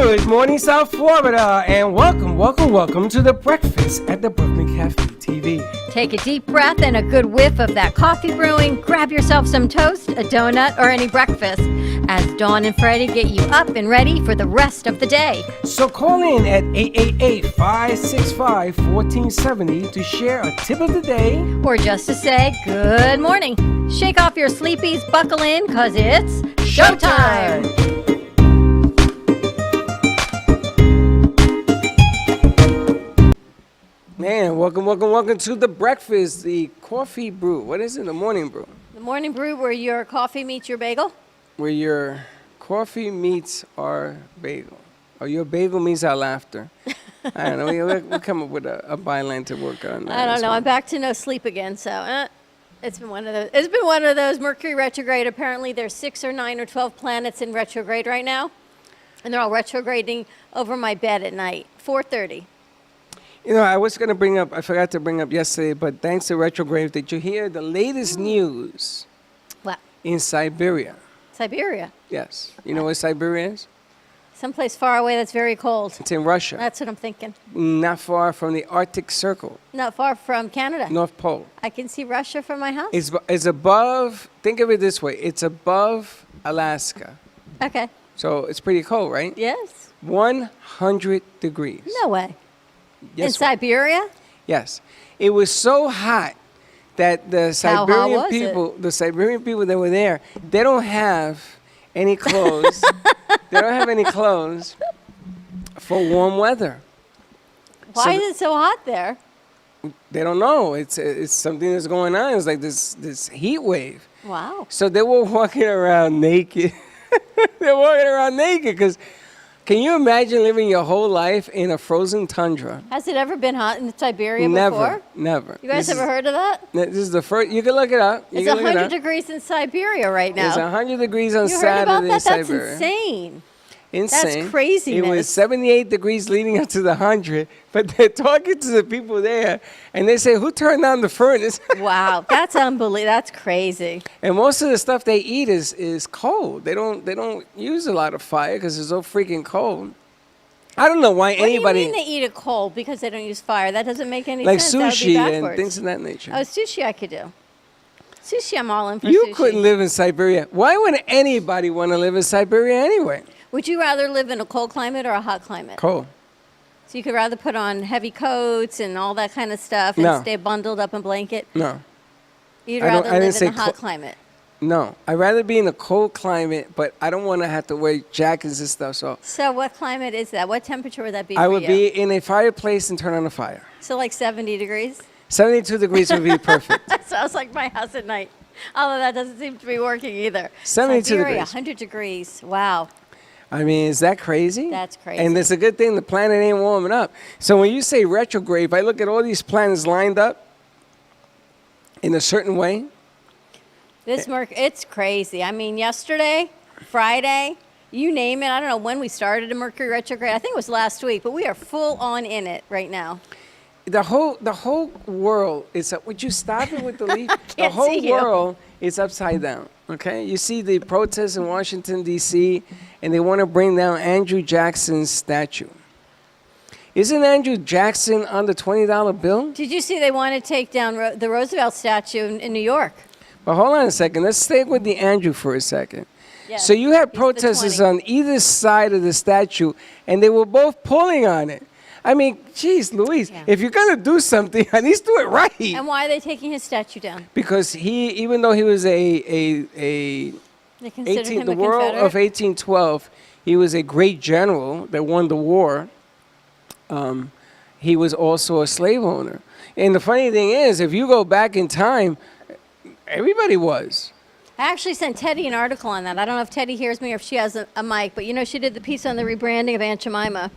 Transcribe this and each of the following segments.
Good morning, South Florida, and welcome to the breakfast at the Brooklyn Cafe TV. Take a deep breath and a good whiff of that coffee brewing. Grab yourself some toast, a donut, or any breakfast as Dawn and Freddie get you up and ready for the rest of the day. So call in at 888-565-1470 to share a tip of the day. Or just to say good morning. Shake off your sleepies, buckle in, cause it's showtime! Man, welcome to the breakfast, the coffee brew. What is it? The morning brew. The morning brew where your coffee meets your bagel? Where your coffee meets our bagel. Or your bagel meets our laughter. I don't know. We'll come up with a byline to work on that. I don't know. I'm back to no sleep again, so it's been one of those. It's been one of those Mercury retrograde. Apparently there's 6 or 9 or 12 planets in retrograde right now. And they're all retrograding over my bed at night. 4:30. You know, I was going to bring up, I forgot to bring up yesterday, but thanks to retrograde, did you hear the latest news? What? In Siberia? Siberia. Yes. You know where Siberia is? Someplace far away that's very cold. It's in Russia. That's what I'm thinking. Not far from the Arctic Circle. Not far from Canada. North Pole. I can see Russia from my house. It's above, think of it this way, it's above Alaska. Okay. So it's pretty cold, right? Yes. 100 degrees. No way. Yes, in Siberia? Yes. It was so hot that the How hot was the Siberian people that were there, they don't have any clothes. They don't have any clothes for warm weather. Why is it so hot there? They don't know. It's something that's going on. It's like this heat wave. Wow. So they were walking around naked. They're walking around naked because can you imagine living your whole life in a frozen tundra? Has it ever been hot in Siberia Never, before? never. You guys ever heard of that? This is the first. You can look it up. It's 100 degrees in Siberia right now. It's 100 degrees on you Saturday heard about that? in Siberia. That's insane. Insane. That's craziness. It was 78 degrees leading up to the 100, but they're talking to the people there, and they say, "Who turned on the furnace?" Wow, that's unbelievable. That's crazy. And most of the stuff they eat is cold. They don't use a lot of fire because it's so freaking cold. I don't know why anybody. What do you mean they eat it cold because they don't use fire? That doesn't make any like sense. Sushi and things of that nature. Oh, sushi I could do. Sushi, I'm all in for You sushi. couldn't live in Siberia. Why would anybody want to live in Siberia anyway? Would you rather live in a cold climate or a hot climate? Cold. So you could rather put on heavy coats and all that kind of stuff and stay bundled up in blanket? No. You'd rather live in a hot climate? No. I'd rather be in a cold climate, but I don't want to have to wear jackets and stuff. So what climate is that? What temperature would that be for I you? would be in a fireplace and turn on a fire. So like 70 degrees? 72 degrees would be perfect. That sounds like my house at night. Although that doesn't seem to be working either. 72 Siberia, degrees. 100 degrees. Wow. I mean, is that crazy? That's crazy. And it's a good thing the planet ain't warming up. So when you say retrograde, if I look at all these planets lined up in a certain way. It's crazy. I mean, yesterday, Friday, you name it. I don't know when we started a Mercury retrograde. I think it was last week, but we are full on in it right now. The whole world is up. Would you stop it with the leaf? The can't whole see you. world is upside down. Okay, you see the protests in Washington D.C. and they want to bring down Andrew Jackson's statue. Isn't Andrew Jackson on the $20 bill? Did you see they want to take down the Roosevelt statue in New York? But hold on a second. Let's stay with the Andrew for a second. Yes, So you had he's the protesters 20. on either side of the statue, and they were both pulling on it. I mean, geez, Louise, Yeah. if you're going to do something, at least do it right. And why are they taking his statue down? Because even though he was They considered him the a world Confederate? of 1812, he was a great general that won the war. He was also a slave owner. And the funny thing is, if you go back in time, everybody was. I actually sent Teddy an article on that. I don't know if Teddy hears me or if she has a mic, but she did the piece on the rebranding of Aunt Jemima.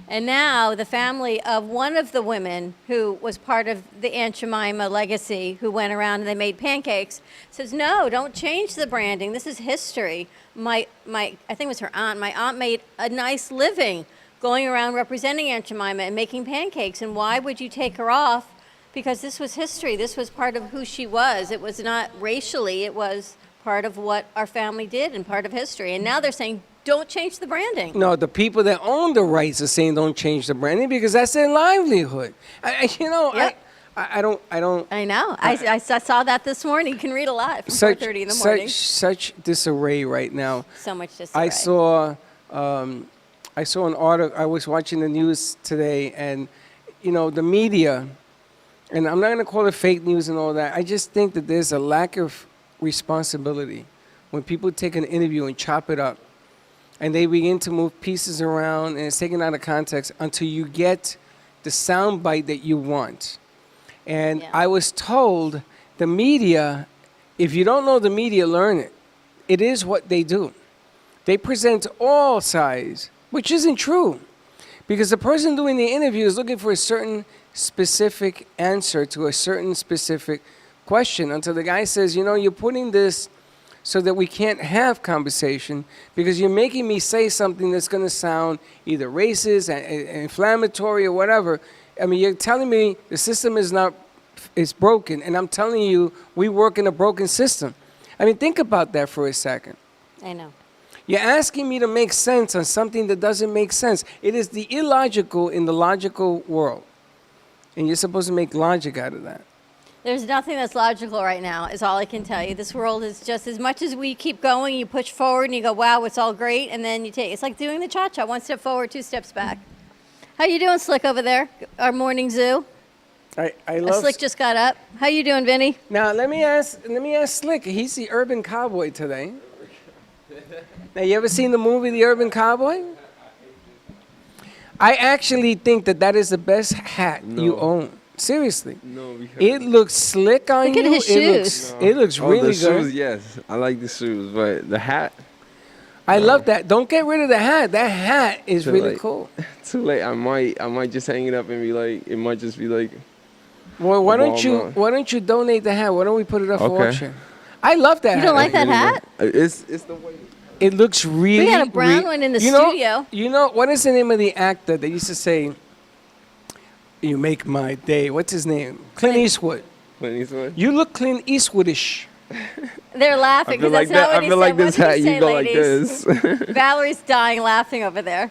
And now the family of one of the women who was part of the Aunt Jemima legacy, who went around and they made pancakes, says, no, don't change the branding. This is history. I think it was her aunt. My aunt made a nice living going around representing Aunt Jemima and making pancakes. And why would you take her off? Because this was history. This was part of who she was. It was not racially. It was part of what our family did and part of history. And now they're saying, don't change the branding. No, the people that own the rights are saying don't change the branding because that's their livelihood. Yep. I don't. I know. I saw that this morning. You can read a lot from 4:30 in the morning. Such disarray right now. So much disarray. I saw an article. I was watching the news today, and the media, and I'm not going to call it fake news and all that. I just think that there's a lack of responsibility when people take an interview and chop it up, and they begin to move pieces around, and it's taken out of context until you get the sound bite that you want. And Yeah. I was told the media, if you don't know the media, learn it. It is what they do. They present all sides, which isn't true. Because the person doing the interview is looking for a certain specific answer to a certain specific question until the guy says, you're putting this so that we can't have conversation because you're making me say something that's going to sound either racist, inflammatory, or whatever. I mean, you're telling me the system is broken, and I'm telling you we work in a broken system. I mean, think about that for a second. I know. You're asking me to make sense on something that doesn't make sense. It is the illogical in the logical world, and you're supposed to make logic out of that. There's nothing that's logical right now, is all I can tell you. This world is just, as much as we keep going, you push forward and you go, wow, it's all great, and then it's like doing the cha-cha, 1 step forward, 2 steps back. How you doing, Slick, over there? Our morning zoo. I love Slick just got up. How you doing, Vinny? Now let me ask Slick. He's the urban cowboy today. Now you ever seen the movie The Urban Cowboy? I actually think that is the best hat you own. Seriously. No, because It looks slick on Look you. at his shoes. It looks oh, really the good. shoes, yes, I like the shoes, but the hat. I love that. Don't get rid of the hat. That hat is Too really late. cool. Too late. I might just hang it up and be like, it might just be like. Well, why don't Walmart. you donate the hat? Why don't we put it up for Okay. auction? I love that. You don't like that hat? It's the way. It looks really. We got a brown one in the studio. You know what is the name of the actor that used to say, "You make my day"? What's his name? Clint Eastwood. Clint Eastwood. You look Clint Eastwoodish. They're I laughing feel because like that's not that. what I he feel said. like this What hat. did he You say, go like ladies? this. Valerie's dying laughing over there.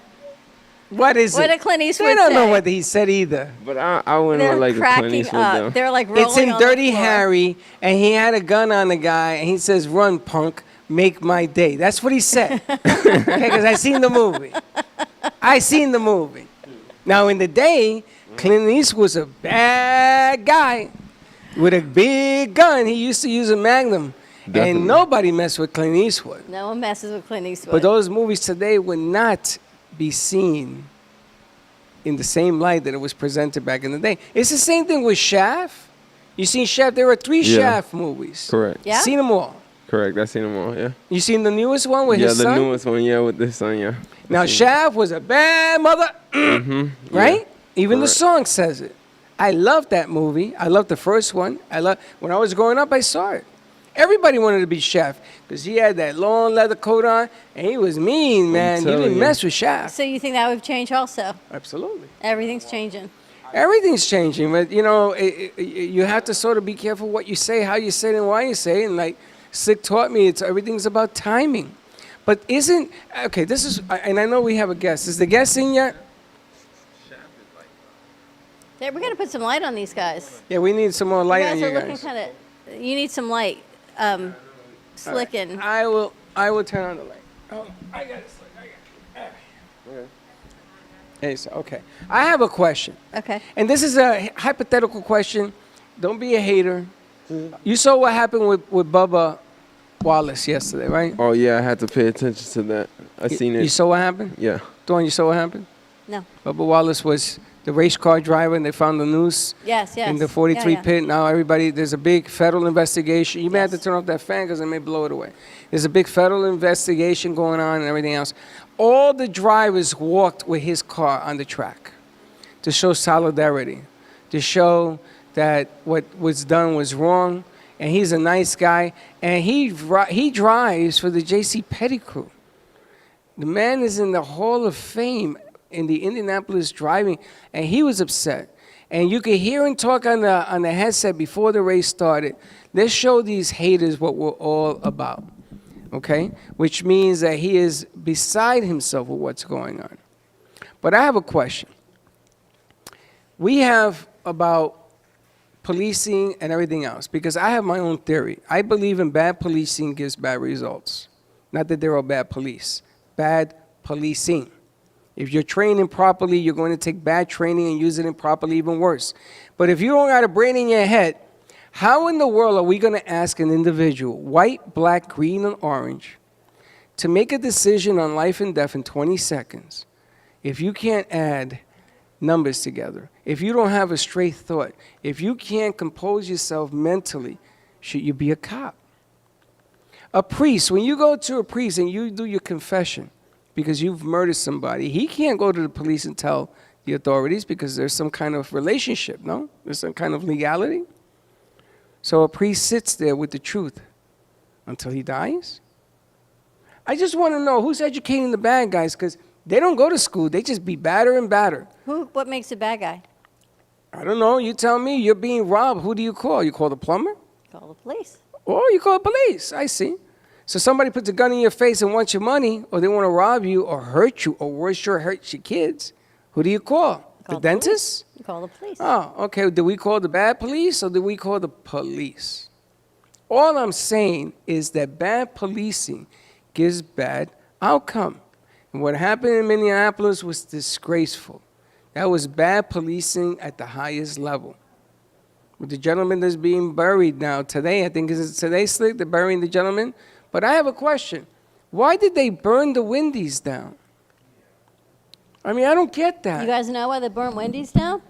What is What it? did Clint Eastwood They don't know say? what he said either. But I wouldn't They're like a Clint cracking Eastwood up. though. They're like rolling It's in on the Dirty floor. Harry, and he had a gun on the guy, and he says, "Run, punk, make my day." That's what he said. Okay, because I seen the movie. Now, in the day, Clint Eastwood was a bad guy with a big gun. He used to use a Magnum, Definitely. and nobody messed with Clint Eastwood. No one messes with Clint Eastwood. But those movies today would not be seen in the same light that it was presented back in the day. It's the same thing with Shaft. You seen Shaft? There were 3 Yeah. Shaft movies. Correct. Yeah? Seen them all. Correct. I seen them all. Yeah. You seen the newest one with Yeah, his the son? newest one. Yeah, with his son. Yeah. Now, Shaft was a bad mother, right? Even the Correct. song says it. I love that movie. I love the first one. When I was growing up, I saw it. Everybody wanted to be Shaft because he had that long leather coat on, and he was mean, man. You telling didn't you. mess with Shaft. So you think that would change also? Absolutely. Everything's changing. Everything's changing, but you have to sort of be careful what you say, how you say it, and why you say it. And like Slick taught me, everything's about timing. But this is, and I know we have a guest. Is the guest in yet? We're going to put some light on these guys. Yeah, we need some more light You on guys you are looking guys. kind of, you need some light. Slick and, I will turn on the light. Oh, I got it, Slick. I got it. Okay. Hey, so, okay. I have a question. okay. And this is a hypothetical question. Don't be a hater. You saw what happened with Bubba Wallace yesterday, right? Oh yeah, I had to pay attention to that. I seen it. You saw what happened? Yeah. Dawn, you saw what happened? No. Bubba Wallace was the race car driver, and they found the noose Yes, yes. in the 43 Yeah, yeah. pit. Now there's a big federal investigation. You may have to Yes. turn off that fan because it may blow it away. There's a big federal investigation going on and everything else. All the drivers walked with his car on the track to show solidarity, to show that what was done was wrong, and he's a nice guy, and he drives for the J.C. Petty crew. The man is in the Hall of Fame in the Indianapolis driving, and he was upset. And you could hear him talk on the headset before the race started. Let's show these haters what we're all about. okay? Which means that he is beside himself with what's going on. But I have a question. We have about policing and everything else, because I have my own theory. I believe in bad policing gives bad results. Not that they're all bad police. Bad policing. If you're training properly, you're going to take bad training and use it improperly, even worse. But if you don't got a brain in your head, how in the world are we going to ask an individual, white, black, green, and orange, to make a decision on life and death in 20 seconds if you can't add numbers together, if you don't have a straight thought, if you can't compose yourself mentally? Should you be a cop? A priest, when you go to a priest and you do your confession because you've murdered somebody, he can't go to the police and tell the authorities because there's some kind of relationship, no? There's some kind of legality. So a priest sits there with the truth until he dies? I just want to know who's educating the bad guys, because they don't go to school. They just be badder and badder. What makes a bad guy? I don't know. You tell me. You're being robbed. Who do you call? You call the plumber? Call the police. Or you call the police. I see. So somebody puts a gun in your face and wants your money, or they want to rob you or hurt you, or worse, sure, hurt your kids. Who do you call? The dentist? You call the police. Oh, okay. Do we call the bad police or do we call the police? All I'm saying is that bad policing gives bad outcome. And what happened in Minneapolis was disgraceful. That was bad policing at the highest level. With the gentleman that's being buried now today, I think is it today, Slick? They're burying the gentleman. But I have a question. Why did they burn the Wendy's down? I mean, I don't get that. You guys know why they burnt Wendy's down?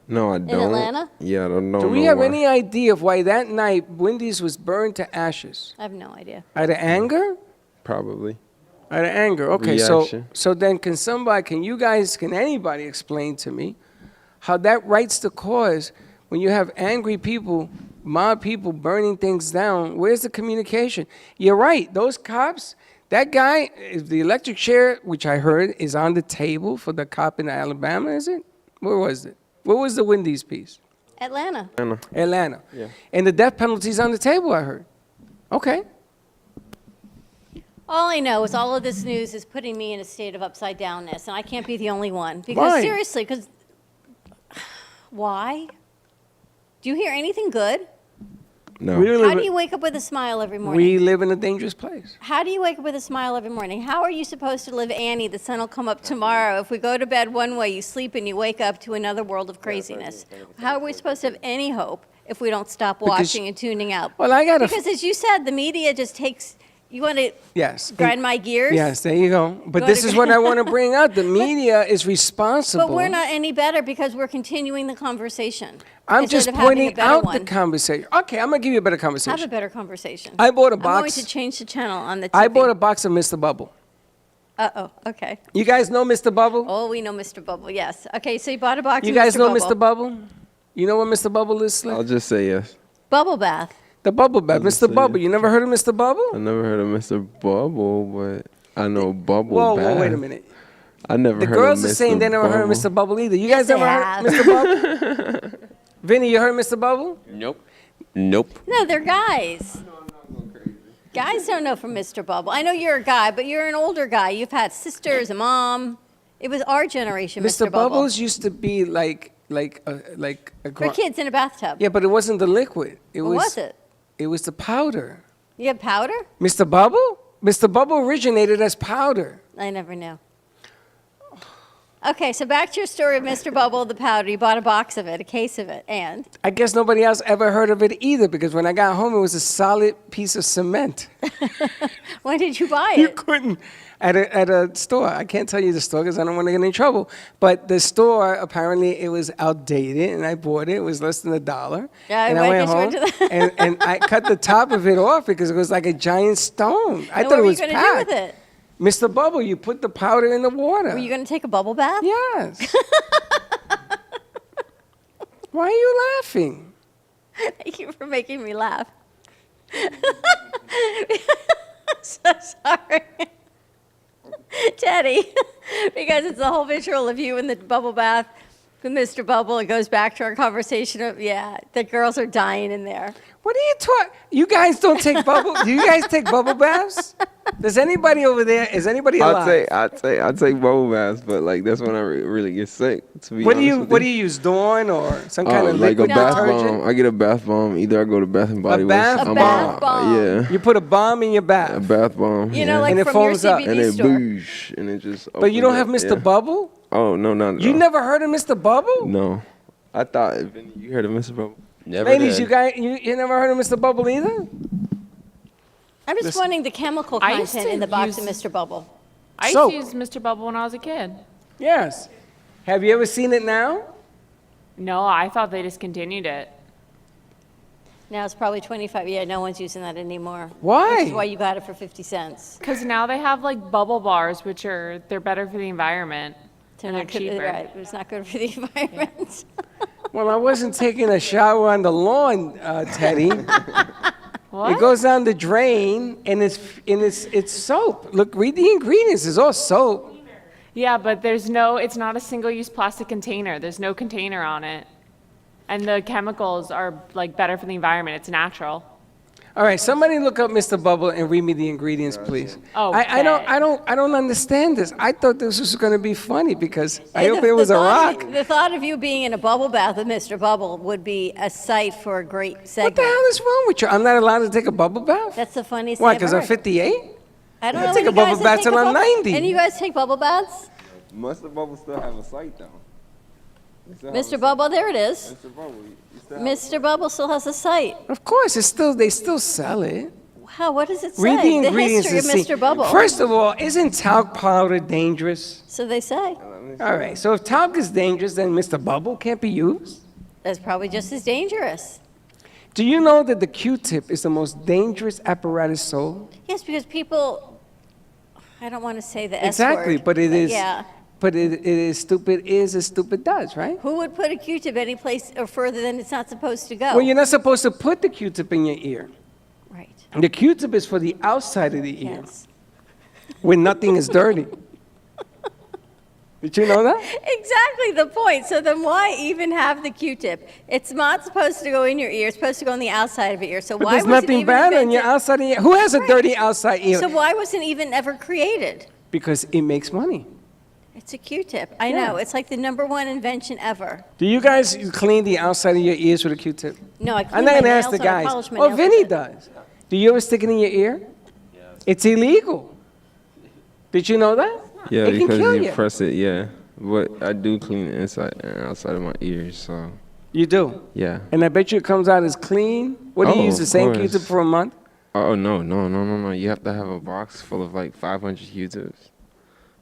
No, I don't. In Atlanta? Yeah, I don't know. Do we have any idea of why that night Wendy's was burned to ashes? I have no idea. Out of anger? Probably. Out of anger. Okay, Reaction. so then can anybody explain to me how that writes the cause when you have angry people, mob people burning things down? Where's the communication? You're right. Those cops, that guy, the electric chair, which I heard is on the table for the cop in Alabama, is it? Where was it? Where was the Wendy's piece? Atlanta. Atlanta. Yeah. And the death penalty's on the table, I heard. Okay. All I know is all of this news is putting me in a state of upside downness, and I can't be the only one. Because Why? seriously, because why? Do you hear anything good? No. How do you wake up with a smile every morning? We live in a dangerous place. How do you wake up with a smile every morning? How are you supposed to live, Annie? The sun will come up tomorrow. If we go to bed one way, you sleep and you wake up to another world of craziness. How are we supposed to have any hope if we don't stop watching and tuning out? Well, I got to... Because as you said, the media just takes... You want to Yes. grind my gears? Yes, there you go. But Go this to- is what I want to bring up. The media is responsible. But we're not any better because we're continuing the conversation. I'm instead just of having a pointing better out the one. conversation. Okay, I'm going to give you a better Have a conversation. better conversation. I bought a I'm going box. to change the channel on the TV. I bought a box of Mr. Bubble. Uh-oh, okay. You guys know Mr. Bubble? Oh, we know Mr. Bubble, yes. Okay, so you bought a box You of guys Mr. know Bubble. Mr. Bubble? You know what Mr. Bubble is, Slick? I'll just say yes. Bubble bath. The Bubble Bath. I'll just Mr. say Bubble. yes. You never heard of Mr. Bubble? I never heard of Mr. Bubble, but I know Bubble Whoa, Bath. wait a minute. I never The heard girls of Mr. are saying they never heard of Mr. Bubble either. You guys Yes, never they heard have. of Mr. Bubble? Vinny, you heard of Mr. Bubble? Nope. Nope. No, they're guys. Guys don't know from Mr. Bubble. I know you're a guy, but you're an older guy. You've had sisters, a mom. It was our generation, Mr. Mr. Bubbles used to be like a For kids in a bathtub. Yeah, but it wasn't the liquid. What was it? It was the powder. You had powder? Mr. Bubble? Mr. Bubble originated as powder. I never knew. Okay, so back to your story of Mr. Bubble, the powder. You bought a box of it, a case of it, and? I guess nobody else ever heard of it either because when I got home, it was a solid piece of cement. When did you buy You it? couldn't. At a store. I can't tell you the store because I don't want to get in trouble. But the store, apparently, it was outdated, and I bought it. It was less than $1. Yeah, and I I went guess you home, went to the- and I cut the top of it off because it was like a giant stone. I And thought what it were you was going to do packed. with it? Mr. Bubble, you put the powder in the water. Were you going to take a bubble bath? Yes. Why are you laughing? Thank you for making me laugh. I'm so sorry. Teddy, because it's the whole visual of you in the bubble bath with Mr. Bubble, it goes back to our conversation of, yeah, the girls are dying in there. What are you talking? You guys don't take bubble? Do you guys take bubble baths? Does anybody over there? Is anybody alive? I'd say bubble baths, but like that's when I really get sick. To be What do honest you with What do you use? Dawn or some kind of like a liquid bath detergent? bomb. I get a bath bomb. Either I go to Bath and Body Works. bath A bath bomb. Yeah, You put a bomb in your a bath, bath bomb. You yeah. know, like And it from your foams up. CBD and it store. boosh, and it just. but you don't have opens Mr. up, yeah. Bubble. Oh no, no, no. You never heard of Mr. Bubble? No, I thought Vinny, you heard of Mr. Bubble. Never Ladies, did. you never heard of Mr. Bubble either? I'm just wondering the chemical I used content to in the box of use- Mr. Bubble. I Soap. used to use Mr. Bubble when I was a kid. Yes. Have you ever seen it now? No, I thought they discontinued it. Now it's probably 25. Yeah, no one's using that anymore. Why? Which is why you got it for 50 cents. Because now they have like bubble bars, which they're better for the environment. And they're Not good- cheaper. Right, but it's not good for the environment. Well, I wasn't taking a shower on the lawn, Teddy. What? It goes down the drain, and it's soap. Look, read the ingredients. It's all soap. Yeah, but it's not a single-use plastic container. There's no container on it. And the chemicals are like better for the environment. It's natural. All right, somebody look up Mr. Bubble and read me the ingredients, please. I don't understand this. I thought this was going to be funny because I And hope it was a rock. The thought of you being in a bubble bath with Mr. Bubble would be a sight for a great What segment. the hell is wrong with you? I'm not allowed to take a bubble bath? That's the funniest Why, thing because I've I'm heard. 58? I don't I know take any a bubble guys that bath take till a I'm bubble- 90. Any of you guys take bubble baths? Mr. Bubble still have a site though. Mr. Bubble, there it is. Mr. Bubble, you still have Mr. Bubble still has a site. Of course, they still sell it. Wow, what does it say? Read the ingredients history and of see. Mr. Bubble. First of all, isn't talc powder dangerous? So they say. All right, so if talc is dangerous, then Mr. Bubble can't be used? That's probably just as dangerous. Do you know that the Q-tip is the most dangerous apparatus sold? Yes, because people, I don't want to say the S Exactly, word, but it is. Yeah. But it is stupid is as stupid does, right? Who would put a Q-tip any place or further than it's not supposed to go? Well, you're not supposed to put the Q-tip in your ear. Right. The Q-tip is for the outside of the ear, Yes. when nothing is dirty. Did you know that? Exactly the point. So then why even have the Q-tip? It's not supposed to go in your ear. It's supposed to go on the outside of your ear. So But why there's was it nothing even bad on your invented? outside ear. Who has a Right. dirty outside ear? So why wasn't it even ever created? Because it makes money. It's a Q-tip. I Yeah. know. It's like the #1 invention ever. Do you guys clean the outside of your ears with a Q-tip? No, I clean I'm not my gonna ask nails the and I guys. polish my Oh, nails Vinny with it. does. Do you ever stick it in your ear? It's illegal. Did you know that? Yeah, it can because kill you you. press it, yeah. But I do clean the inside and outside of my ears, so You do. yeah. And I bet you it comes out as clean. What do you Oh, use, the of same course. Q-tip for a month? Oh no. You have to have a box full of like 500 Q-tips.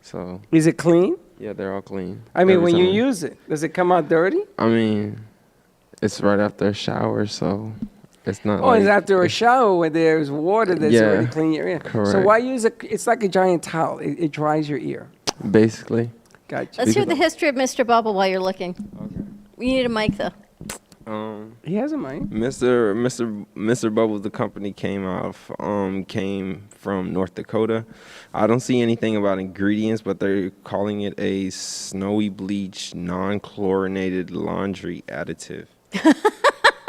So Is it clean? yeah, they're all clean. I mean, every when you time. use it, does it come out dirty? I mean, it's right after a shower, so it's not. Oh, like, it's after a shower where there's water that's Yeah, already clean your ear. So correct. why use it? It's like a giant towel. It dries your ear. Basically. Gotcha. Let's hear the history of Mr. Bubble while you're looking. Okay. We need a mic, though. He has a mic. Mr. Bubble, the company came from North Dakota. I don't see anything about ingredients, but they're calling it a snowy bleach non-chlorinated laundry additive.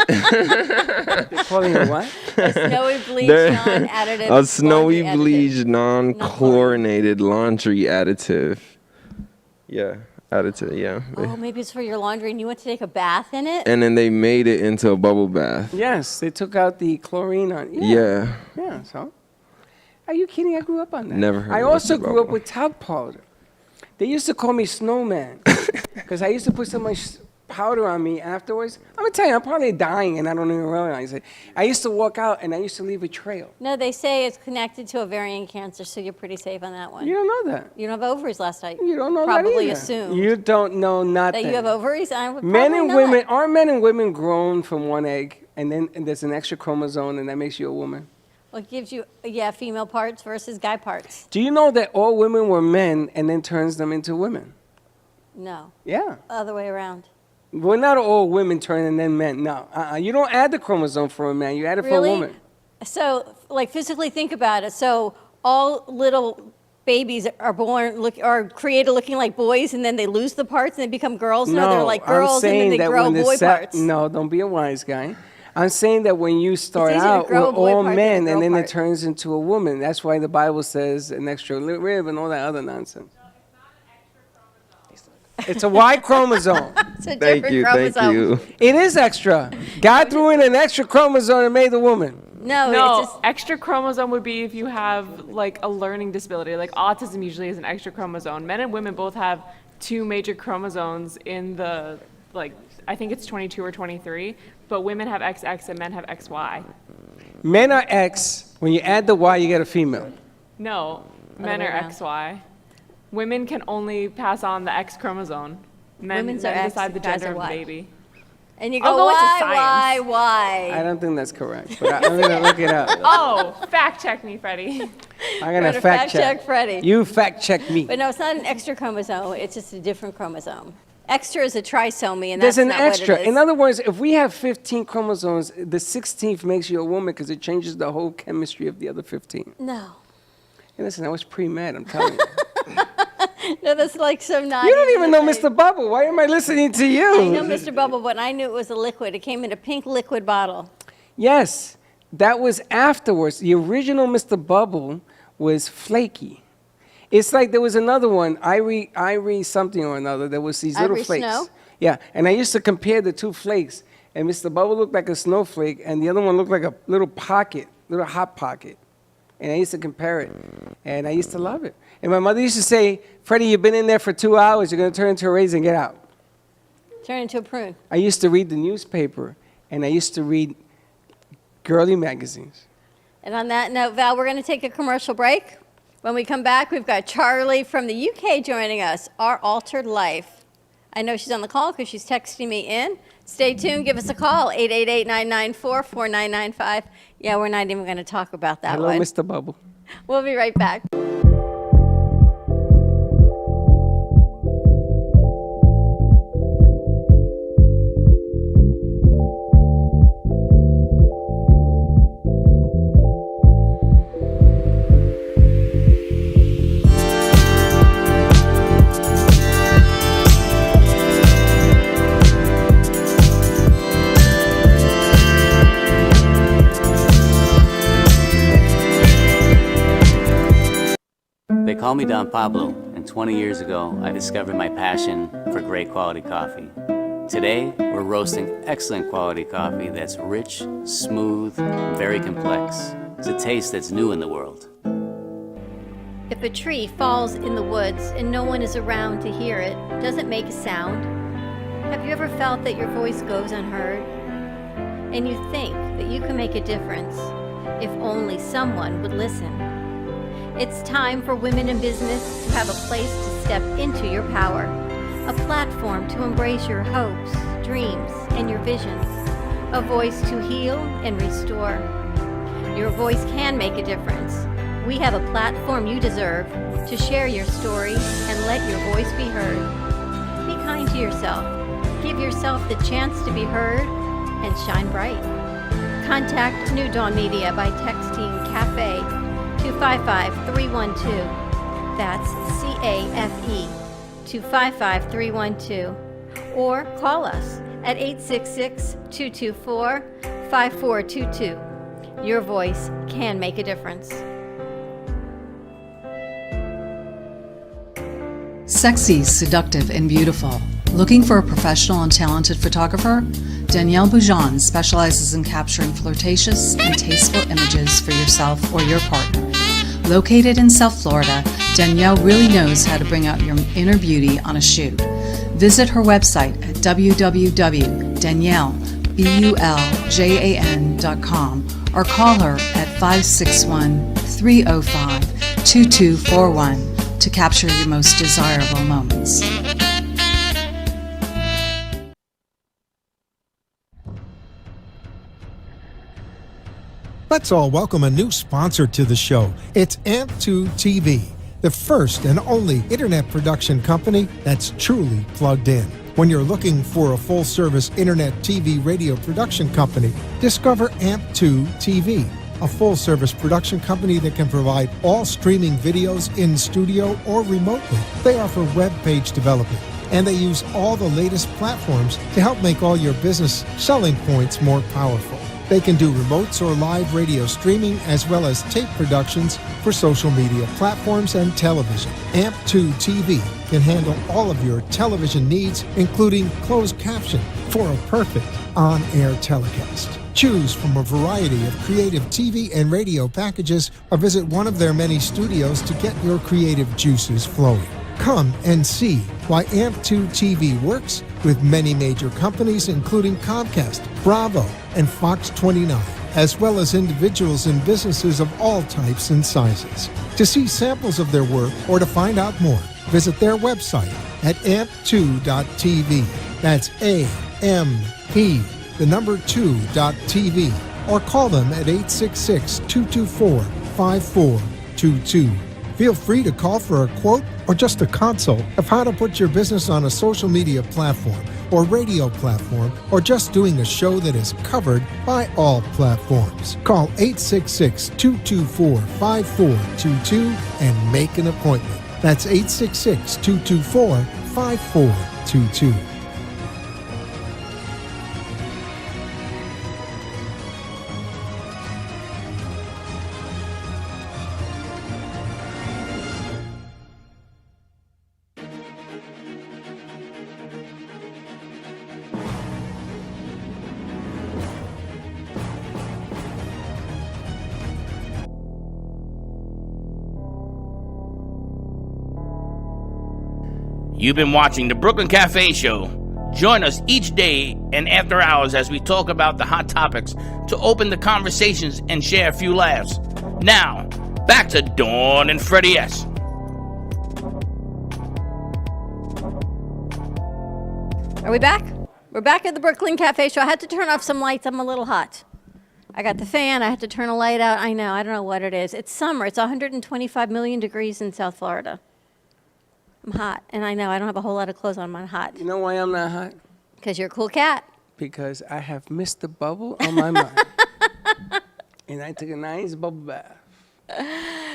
They're calling it what? A snowy bleach, They're- non-additive. A snowy laundry additive. bleach non-chlorinated laundry additive. Yeah, additive, yeah. Oh, maybe it's for your laundry and you went to take a bath in it? And then they made it into a bubble bath. Yes, they took out the chlorine on. Yeah. Yeah, so. Are you kidding? I grew up on that. Never heard I of also Mr. grew up Bubble. with talc powder. They used to call me Snowman because I used to put so much powder on me afterwards. I'm gonna tell you, I'm probably dying and I don't even realize it. I used to walk out and I used to leave a trail. No, they say it's connected to ovarian cancer, so you're pretty safe on that one. You don't know that. You don't have ovaries last night. You don't know Probably that either. assumed You don't know nothing. that you have ovaries. I would Men probably and not. women, aren't men and women grown from one egg and then there's an extra chromosome and that makes you a woman? Well, it gives you, female parts versus guy parts. Do you know that all women were men and then turns them into women? No, Yeah. other way around. Well, not all women turn and then men. No. You don't add the chromosome for a man. You add it for a Really? woman. So, like, physically think about it. So, all little babies are created looking like boys, and then they lose the parts and they become girls? No, they're like girls, and then they grow boy parts. No, don't be a wise guy. I'm saying that when you start easier to out grow a with boy all part than a men, girl and then part. it turns into a woman. That's why the Bible says an extra rib and all that other nonsense. It's a Y chromosome. It's a Thank different you, thank chromosome. you. It is extra. God threw in an extra chromosome and made the woman. No, No, it's just, extra chromosome would be if you have like a learning disability. Like autism usually is an extra chromosome. Men and women both have 2 major chromosomes in the, like, I think it's 22 or 23, but women have XX and men have XY. Men are X. When you add the Y, you get a female. No, men way are around. XY. Women can only pass on the X chromosome. Men Women's are X, decide the guys gender are of the Y. baby. and you I'll go, go into why? I don't think that's correct, but I'm going to look it up. Oh, fact check me, Freddie. I'm going to Better fact check. Freddie. You fact check me. But no, it's not an extra chromosome. It's just a different chromosome. Extra is a trisomy, and There's that's an not extra. what it is. In other words, if we have 15 chromosomes, the 16th makes you a woman because it changes the whole chemistry of the other 15. No. Hey, listen, I was pre-med, I'm telling you. No, that's like some naughty. You don't even know Mr. Bubble. Why am I listening to you? I know Mr. Bubble, but I knew it was a liquid. It came in a pink liquid bottle. Yes, that was afterwards. The original Mr. Bubble was flaky. It's like there was another one, Irie something or another. There was these little Irie flakes. Snow? Yeah, and I used to compare the 2 flakes. And Mr. Bubble looked like a snowflake, and the other one looked like a little pocket, little hot pocket. And I used to compare it, and I used to love it. And my mother used to say, Freddie, you've been in there for 2 hours. You're going to turn into a raisin. Get out. Turn into a prune. I used to read the newspaper, and I used to read girly magazines. And on that note, Val, we're going to take a commercial break. When we come back, we've got Charlie from the UK joining us, Our Altered Life. I know she's on the call because she's texting me in. Stay tuned. Give us a call, 888-994-4995. Yeah, we're not even going to talk about that Hello, one. Mr. Bubble. We'll be right back. They call me Don Pablo, and 20 years ago, I discovered my passion for great quality coffee. Today, we're roasting excellent quality coffee that's rich, smooth, and very complex. It's a taste that's new in the world. If a tree falls in the woods and no one is around to hear it, does it make a sound? Have you ever felt that your voice goes unheard? And you think that you can make a difference if only someone would listen? It's time for women in business to have a place to step into your power, a platform to embrace your hopes, dreams, and your visions, a voice to heal and restore. Your voice can make a difference. We have a platform you deserve to share your story and let your voice be heard. Be kind to yourself. Give yourself the chance to be heard and shine bright. Contact New Dawn Media by texting CAFE to 55312. That's CAFE to 55312. Or call us at 866-224-5422. Your voice can make a difference. Sexy, seductive, and beautiful. Looking for a professional and talented photographer? Danielle Boujon specializes in capturing flirtatious and tasteful images for yourself or your partner. Located in South Florida, Danielle really knows how to bring out your inner beauty on a shoot. Visit her website at www.daniellebuljan.com or call her at 561-305-2241 to capture your most desirable moments. Let's all welcome a new sponsor to the show. It's AMP2 TV, the first and only internet production company that's truly plugged in. When you're looking for a full-service internet TV radio production company, discover AMP2 TV. a full-service production company that can provide all streaming videos in studio or remotely. They offer web page development, and they use all the latest platforms to help make all your business selling points more powerful. They can do remotes or live radio streaming as well as tape productions for social media platforms and television. AMP2 TV can handle all of your television needs, including closed caption for a perfect on-air telecast. Choose from a variety of creative TV and radio packages or visit one of their many studios to get your creative juices flowing. Come and see why AMP2 TV works with many major companies, including Comcast, Bravo, and Fox 29, as well as individuals and businesses of all types and sizes. To see samples of their work or to find out more, visit their website at amp2.tv. That's A-M-P, the number 2.tv, or call them at 866-224-5422. Feel free to call for a quote or just a consult of how to put your business on a social media platform or radio platform, or just doing a show that is covered by all platforms. Call 866-224-5422 and make an appointment. That's 866-224-5422. You've been watching the Brooklyn Cafe Show. Join us each day and after hours as we talk about the hot topics to open the conversations and share a few laughs. Now, back to Dawn and Freddie S. Are we back? We're back at the Brooklyn Cafe Show. I had to turn off some lights. I'm a little hot. I got the fan. I had to turn a light out. I know. I don't know what it is. It's summer. It's 125 million degrees in South Florida. I'm hot. And I know. I don't have a whole lot of clothes on. I'm hot. You know why I'm not hot? Because you're a cool cat. Because I have Mr. Bubble on my mind. And I took a nice bubble bath.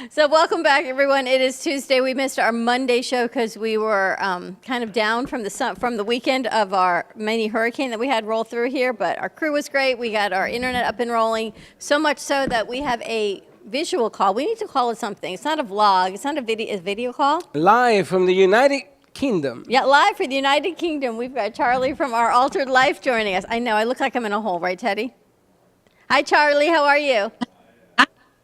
So welcome back, everyone. It is Tuesday. We missed our Monday show because we were kind of down from the weekend of our mini hurricane that we had roll through here. But our crew was great. We got our internet up and rolling, so much so that we have a visual call. We need to call it something. It's not a vlog. It's not a video call. Live from the United Kingdom. Yeah, live for the United Kingdom. We've got Charlie from Our Altered Life joining us. I know. I look like I'm in a hole, right, Teddy? Hi, Charlie. How are you?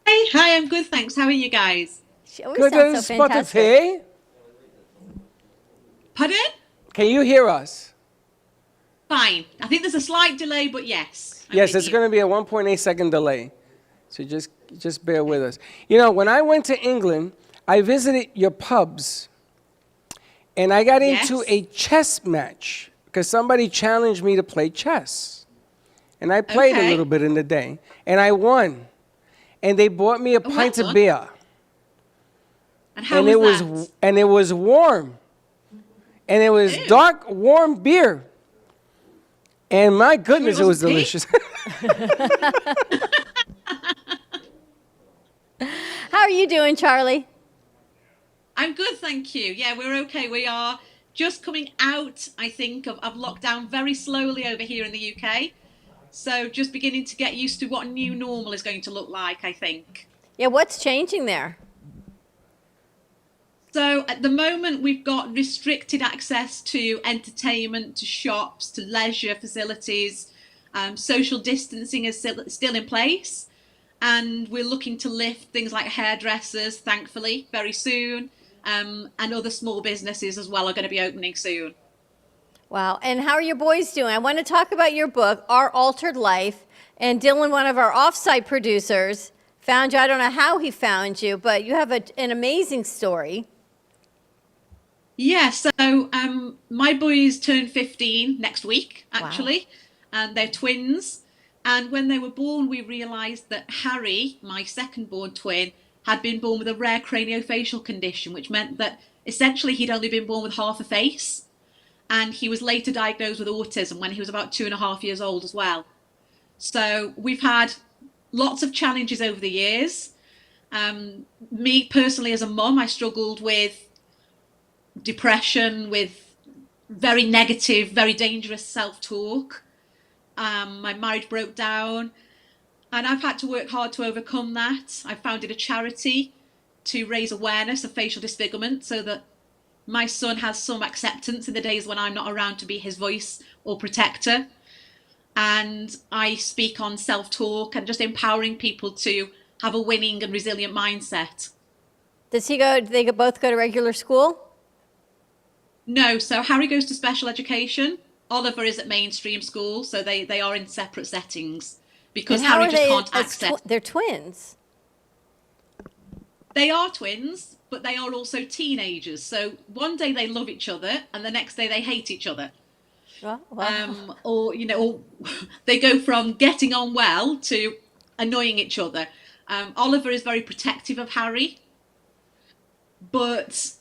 Hi, I'm good, thanks. How are you guys? She always sounds so fantastic. Spotify. Pardon? Can you hear us? Fine. I think there's a slight delay, but yes. Yes, it's going to be a 1.8 second delay. So just bear with us. You know, when I went to England, I visited your pubs. And I got into a chess match because somebody challenged me to play chess. And I played a little bit in the day. And I won. And they bought me a pint of beer. And how was that? And it was warm. And it was dark, warm beer. And my goodness, it was delicious. How are you doing, Charlie? I'm good, thank you. Yeah, we're okay. We are just coming out, I think, of lockdown very slowly over here in the UK. So just beginning to get used to what new normal is going to look like, I think. Yeah, what's changing there? So at the moment, we've got restricted access to entertainment, to shops, to leisure facilities. Social distancing is still in place. And we're looking to lift things like hairdressers, thankfully, very soon. And other small businesses as well are going to be opening soon. Wow. And how are your boys doing? I want to talk about your book, Our Altered Life. And Dylan, one of our offsite producers, found you. I don't know how he found you, but you have an amazing story. Yeah, so my boys turn 15 next week, actually. Wow. And they're twins. And when they were born, we realised that Harry, my second-born twin, had been born with a rare craniofacial condition, which meant that essentially he'd only been born with half a face. And he was later diagnosed with autism when he was about 2.5 years old as well. So we've had lots of challenges over the years. Me personally, as a mum, I struggled with depression, with very negative, very dangerous self-talk. My marriage broke down, and I've had to work hard to overcome that. I founded a charity to raise awareness of facial disfigurement so that my son has some acceptance in the days when I'm not around to be his voice or protector. And I speak on self-talk and just empowering people to have a winning and resilient mindset. Do they both go to regular school? No, so Harry goes to special education. Oliver is at mainstream school, so they are in separate settings because And how Harry are just they can't as access. they're twins. They are twins, but they are also teenagers. So one day they love each other, and the next day they hate each other. Oh, wow. Or they go from getting on well to annoying each other. Oliver is very protective of Harry, but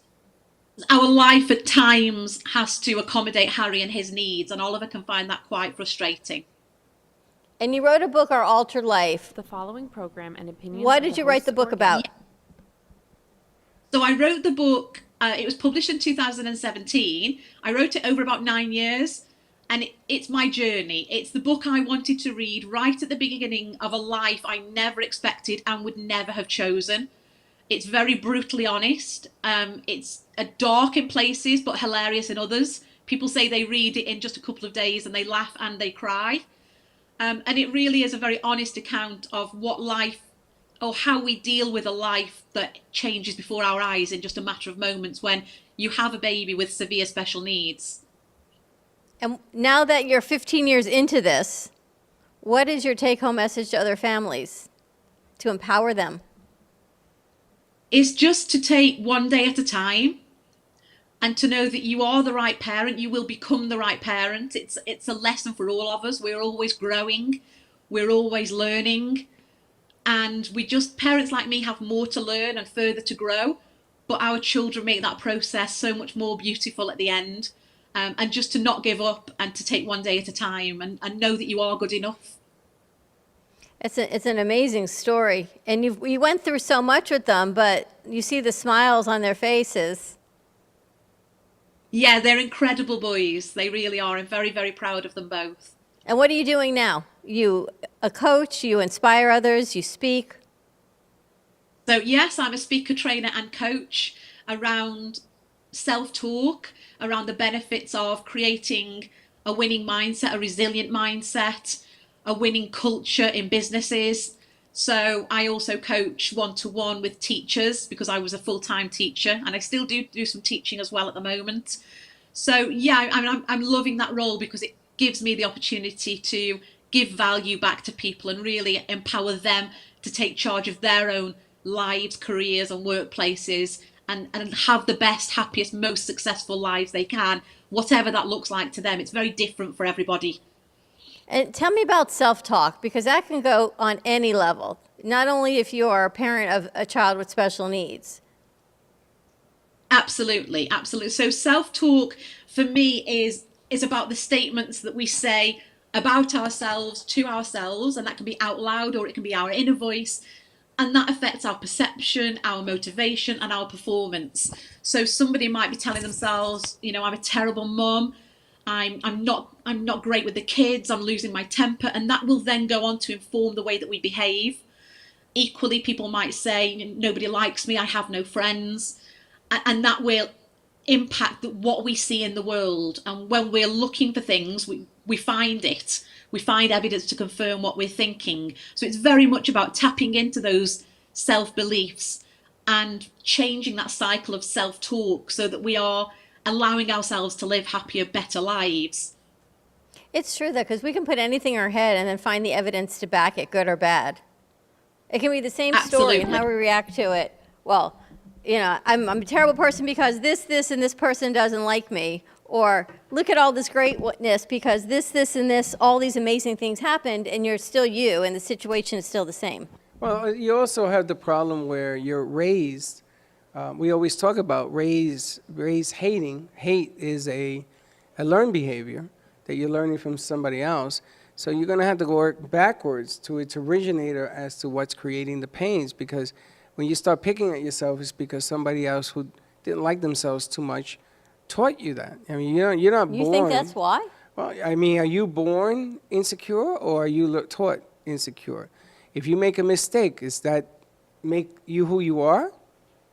our life at times has to accommodate Harry and his needs, and Oliver can find that quite frustrating. And you wrote a book, Our Altered Life. The following program and opinions. What of did you write hosts the book or about? So I wrote the book, it was published in 2017. I wrote it over about 9 years, and it's my journey. It's the book I wanted to read right at the beginning of a life I never expected and would never have chosen. It's very brutally honest. It's dark in places, but hilarious in others. People say they read it in just a couple of days and they laugh and they cry. And it really is a very honest account of what life, or how we deal with a life that changes before our eyes in just a matter of moments when you have a baby with severe special needs. And now that you're 15 years into this, what is your take-home message to other families to empower them? Is just to take one day at a time and to know that you are the right parent. You will become the right parent. It's a lesson for all of us. We're always growing. We're always learning. And parents like me have more to learn and further to grow. But our children make that process so much more beautiful at the end. And just to not give up and to take one day at a time and know that you are good enough. It's an amazing story. And you went through so much with them, but you see the smiles on their faces. Yeah, they're incredible boys. They really are. I'm very, very proud of them both. And what are you doing now? You a coach, you inspire others, you speak. So yes, I'm a speaker, trainer and coach around self-talk, around the benefits of creating a winning mindset, a resilient mindset, a winning culture in businesses. So I also coach one-to-one with teachers because I was a full-time teacher, and I still do some teaching as well at the moment. So yeah, I'm loving that role because it gives me the opportunity to give value back to people and really empower them to take charge of their own lives, careers and workplaces and have the best, happiest, most successful lives they can, whatever that looks like to them. It's very different for everybody. And tell me about self-talk, because that can go on any level, not only if you are a parent of a child with special needs. Absolutely, absolutely. So self-talk for me is about the statements that we say about ourselves to ourselves, and that can be out loud or it can be our inner voice, and that affects our perception, our motivation and our performance. So somebody might be telling themselves, I'm a terrible mum, I'm not great with the kids, I'm losing my temper, and that will then go on to inform the way that we behave. Equally, people might say, nobody likes me, I have no friends, and that will impact what we see in the world. And when we're looking for things, we find it. We find evidence to confirm what we're thinking. So it's very much about tapping into those self-beliefs and changing that cycle of self-talk so that we are allowing ourselves to live happier, better lives. It's true, though, because we can put anything in our head and then find the evidence to back it, good or bad. It can be the same story and how we react to it. Well, I'm a terrible person because this, and this person doesn't like me. Or look at all this greatness because this, and this, all these amazing things happened, and you're still you, and the situation is still the same. Well, you also have the problem where you're raised. We always talk about raised hating. Hate is a learned behavior that you're learning from somebody else. So you're going to have to work backwards to its originator as to what's creating the pains, because when you start picking at yourself, it's because somebody else who didn't like themselves too much taught you that. I mean, you're not born. You think that's why? Well, I mean, are you born insecure or are you taught insecure? If you make a mistake, does that make you who you are?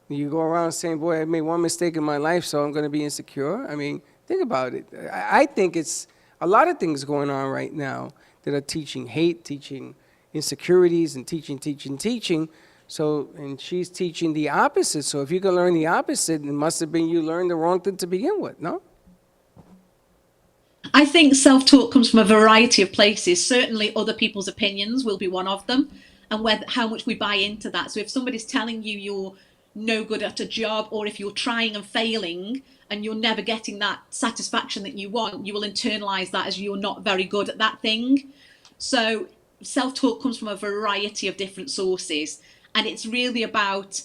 You go around saying, boy, I made one mistake in my life, so I'm going to be insecure. I mean, think about it. I think it's a lot of things going on right now that are teaching hate, teaching insecurities, and teaching. So, and she's teaching the opposite. So if you can learn the opposite, it must have been you learned the wrong thing to begin with, no? I think self-talk comes from a variety of places. Certainly other people's opinions will be one of them, and how much we buy into that. So if somebody's telling you you're no good at a job, or if you're trying and failing and you're never getting that satisfaction that you want, you will internalize that as you're not very good at that thing. So self-talk comes from a variety of different sources, and it's really about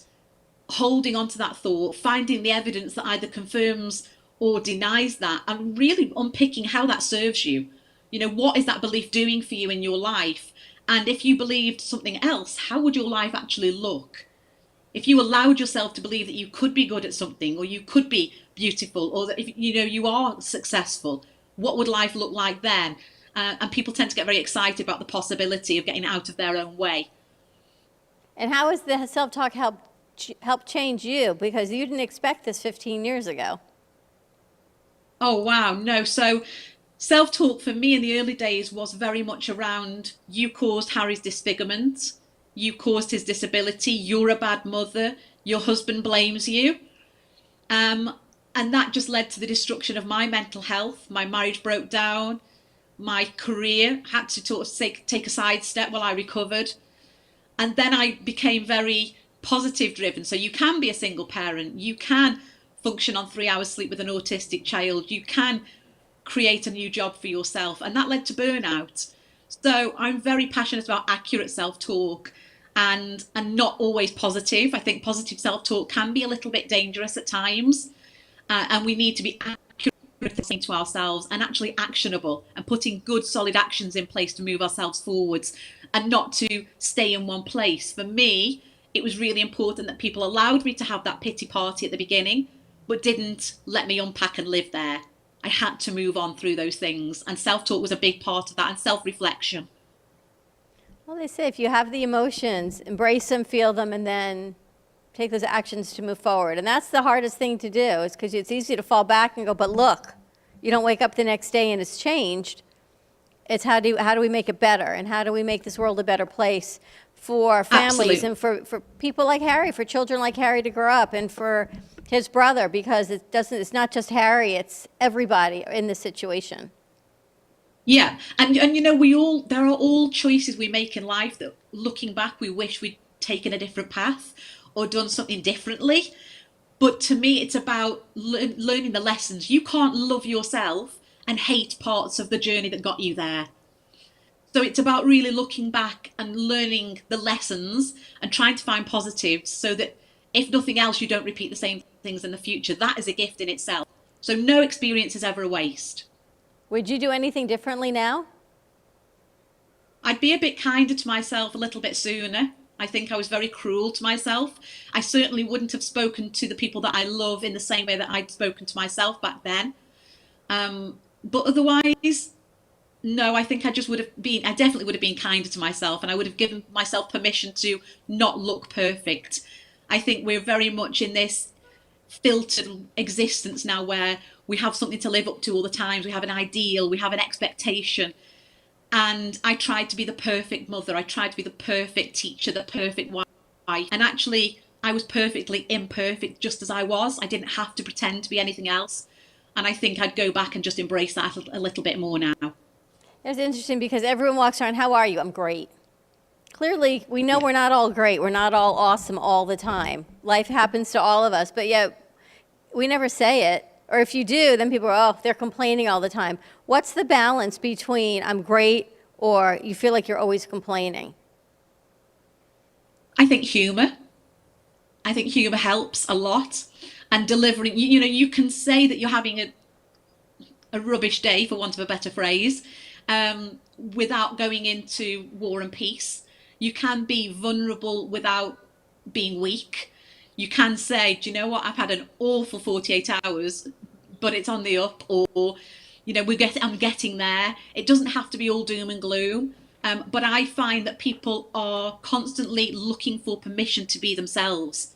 holding on to that thought, finding the evidence that either confirms or denies that, and really unpicking how that serves you. You know, what is that belief doing for you in your life? And if you believed something else, how would your life actually look? If you allowed yourself to believe that you could be good at something, or you could be beautiful, or that if you are successful, what would life look like then? And people tend to get very excited about the possibility of getting out of their own way. And how has the self-talk helped change you? Because you didn't expect this 15 years ago. Oh, wow. No. So self-talk for me in the early days was very much around, you caused Harry's disfigurement. You caused his disability. You're a bad mother. Your husband blames you. And that just led to the destruction of my mental health. My marriage broke down. My career had to sort of take a sidestep while I recovered. And then I became very positive driven. So you can be a single parent. You can function on 3 hours sleep with an autistic child. You can create a new job for yourself. And that led to burnout. So I'm very passionate about accurate self-talk and not always positive. I think positive self-talk can be a little bit dangerous at times. And we need to be accurate to ourselves and actually actionable and putting good, solid actions in place to move ourselves forwards and not to stay in one place. For me, it was really important that people allowed me to have that pity party at the beginning, but didn't let me unpack and live there. I had to move on through those things, and self-talk was a big part of that, and self-reflection. Well, they say if you have the emotions, embrace them, feel them, and then take those actions to move forward. And that's the hardest thing to do, is because it's easy to fall back and go, but look, you don't wake up the next day and it's changed. It's how do we make it better, and how do we make this world a better place for families and for people like Harry, for children like Harry to grow up, and for his brother, because it's not just Harry, it's everybody in this situation. Yeah, and you know, there are all choices we make in life that looking back we wish we'd taken a different path or done something differently. But to me, it's about learning the lessons. You can't love yourself and hate parts of the journey that got you there. So it's about really looking back and learning the lessons and trying to find positives so that if nothing else, you don't repeat the same things in the future. That is a gift in itself. So no experience is ever a waste. Would you do anything differently now? I'd be a bit kinder to myself a little bit sooner. I think I was very cruel to myself. I certainly wouldn't have spoken to the people that I love in the same way that I'd spoken to myself back then. But otherwise, no, I think I definitely would have been kinder to myself, and I would have given myself permission to not look perfect. I think we're very much in this filtered existence now where we have something to live up to all the time. We have an ideal, we have an expectation. And I tried to be the perfect mother. I tried to be the perfect teacher, the perfect wife. And actually, I was perfectly imperfect just as I was. I didn't have to pretend to be anything else. And I think I'd go back and just embrace that a little bit more now. It's interesting because everyone walks around, how are you? I'm great. Clearly, we know we're not all great. We're not all awesome all the time. Life happens to all of us, but yet we never say it. Or if you do, then people are, they're complaining all the time. What's the balance between I'm great or you feel like you're always complaining? I think humor. I think humor helps a lot. And delivering, you can say that you're having a rubbish day, for want of a better phrase. without going into war and peace. You can be vulnerable without being weak. You can say, do you know what, I've had an awful 48 hours, but it's on the up, or, you know, I'm getting there. It doesn't have to be all doom and gloom. But I find that people are constantly looking for permission to be themselves.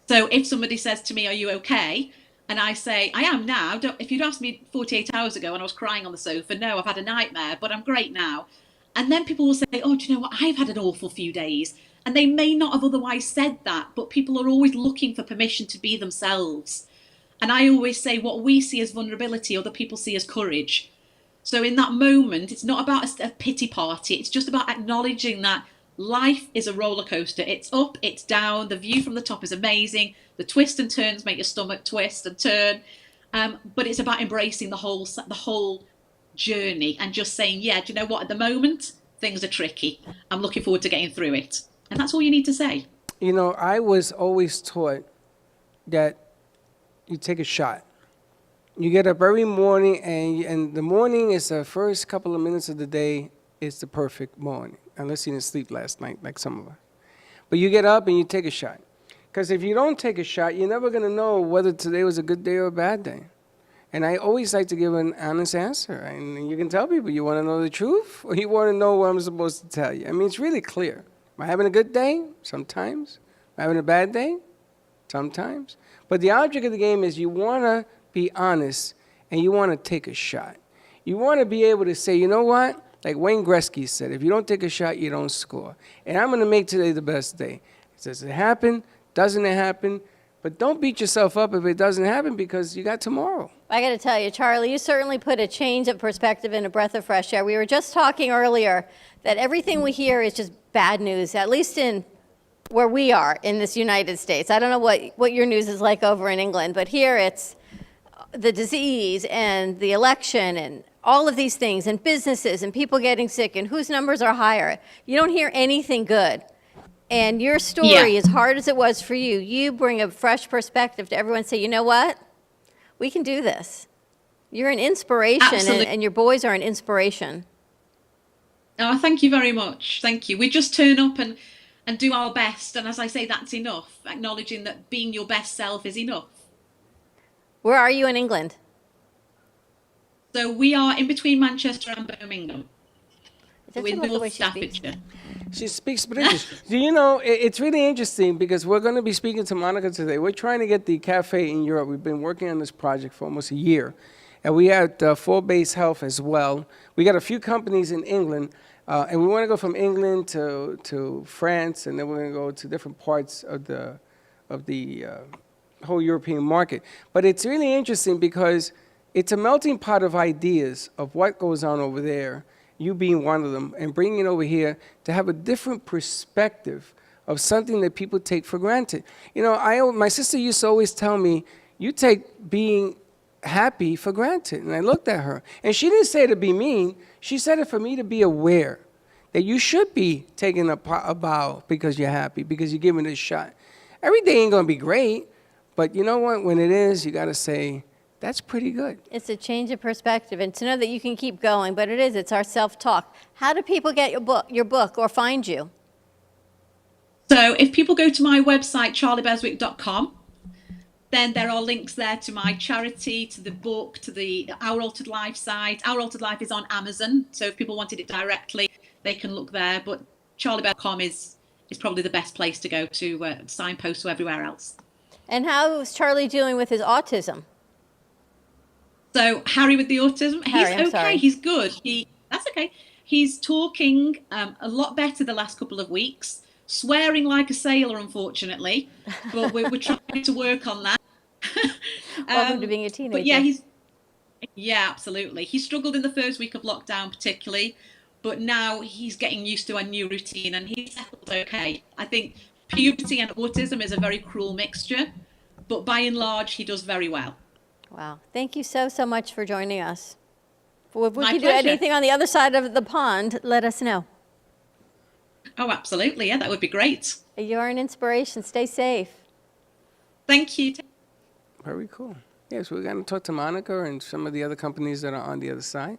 So if somebody says to me, are you okay? And I say, I am now. If you'd asked me 48 hours ago and I was crying on the sofa, no, I've had a nightmare, but I'm great now. And then people will say, oh, do you know what? I've had an awful few days. And they may not have otherwise said that, but people are always looking for permission to be themselves. And I always say what we see as vulnerability, other people see as courage. So in that moment, it's not about a pity party. It's just about acknowledging that life is a roller coaster. It's up, it's down. The view from the top is amazing. The twists and turns make your stomach twist and turn. But it's about embracing the whole journey and just saying, yeah, do you know what? At the moment, things are tricky. I'm looking forward to getting through it. And that's all you need to say. You know, I was always taught that you take a shot. You get up every morning, and the morning is the first couple of minutes of the day is the perfect morning, unless you didn't sleep last night, like some of us. But you get up and you take a shot. Because if you don't take a shot, you're never going to know whether today was a good day or a bad day. And I always like to give an honest answer. And you can tell people, you want to know the truth, or you want to know what I'm supposed to tell you. I mean, it's really clear. Am I having a good day? Sometimes. Am I having a bad day? Sometimes. But the object of the game is you want to be honest, and you want to take a shot. You want to be able to say, you know what? Like Wayne Gretzky said, if you don't take a shot, you don't score. And I'm going to make today the best day. Does it happen? Doesn't it happen? But don't beat yourself up if it doesn't happen, because you got tomorrow. I got to tell you, Charlie, you certainly put a change of perspective and a breath of fresh air. We were just talking earlier that everything we hear is just bad news, at least in where we are in this United States. I don't know what your news is like over in England, but here it's the disease and the election and all of these things and businesses and people getting sick and whose numbers are higher. You don't hear anything good. And your story, as hard as it was for you, you bring a fresh perspective to everyone. Say, you know what? We can do this. You're an inspiration, and your boys are an inspiration. Oh, thank you very much. Thank you. We just turn up and do our best. And as I say, that's enough. Acknowledging that being your best self is enough. Where are you in England? So we are in between Manchester and Birmingham. That's We're about the way North she speaks. Staffordshire. She speaks British. Do you know, it's really interesting because we're going to be speaking to Monica today. We're trying to get the cafe in Europe. We've been working on this project for almost a year. And we had Four-Base Health as well. We got a few companies in England, and we want to go from England to France, and then we're going to go to different parts of the whole European market. But it's really interesting because it's a melting pot of ideas of what goes on over there, you being one of them, and bringing it over here to have a different perspective of something that people take for granted. You know, my sister used to always tell me, you take being happy for granted. And I looked at her, and she didn't say it to be mean. She said it for me to be aware that you should be taking a bow because you're happy, because you're giving it a shot. Every day ain't going to be great, but you know what? When it is, you got to say, that's pretty good. It's a change of perspective, and to know that you can keep going, but it's our self-talk. How do people get your book or find you? So if people go to my website, charliebeswick.com, then there are links there to my charity, to the book, to the Our Altered Life site. Our Altered Life is on Amazon, so if people wanted it directly, they can look there. But charliebeswick.com is probably the best place to go to signpost to everywhere else. And how is Charlie dealing with his autism? So Harry with the autism, Harry, he's okay. Sorry. He's good. That's okay. He's talking a lot better the last couple of weeks. Swearing like a sailor, unfortunately, but we're trying to work on that. Welcome to being a teenager. But yeah, absolutely. He struggled in the first week of lockdown, particularly, but now he's getting used to a new routine and he's settled okay. I think puberty and autism is a very cruel mixture, but by and large, he does very well. Wow. Thank you so much for joining us. If we My can do pleasure. anything on the other side of the pond, let us know. Oh, absolutely. Yeah, that would be great. You're an inspiration. Stay safe. Thank you. Very cool. Yes, we're going to talk to Monica and some of the other companies that are on the other side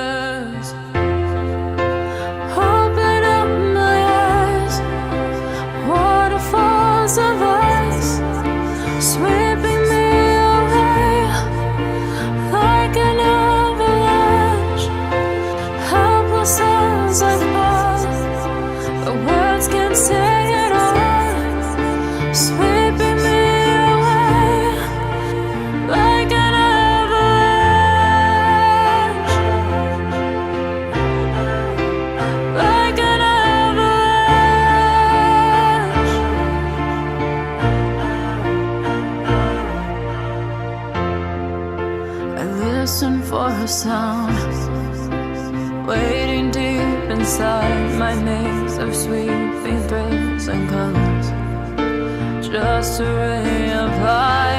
words can say it all, sweeping me away like an avalanche, like an avalanche. I listen for a sound, waiting deep inside my maze of sweeping thrills and colors, just a ray of light.